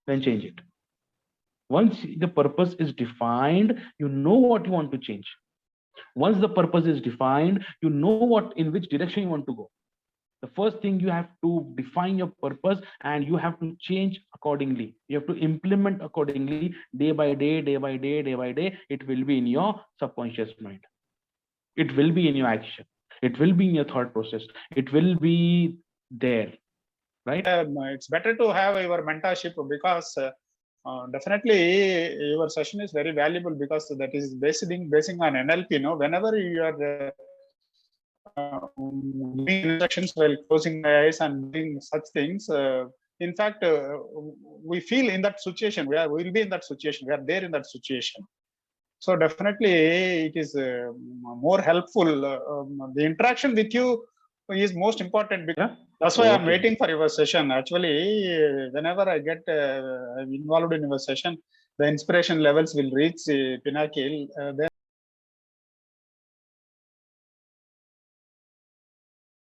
then change it. Once the purpose is defined, you know what you want to change. Once the purpose is defined, you know what in which direction you want to go. The first thing, you have to define your purpose and you have to change accordingly. You have to implement accordingly, day by day, day by day, day by day. It will be in your subconscious mind. It will be in your action. It will be in your thought process. It will be there, right? It's better to have your mentorship because definitely your session is very valuable because that is basing on NLP. Whenever you are giving instructions while closing my eyes and doing such things, in fact, we feel in that situation. We'll be in that situation. We are there in that situation. So definitely it is more helpful. The interaction with you is most important. Because that's why I'm waiting for your session. Actually, whenever I get involved in your session, the inspiration levels will reach pinnacle. Then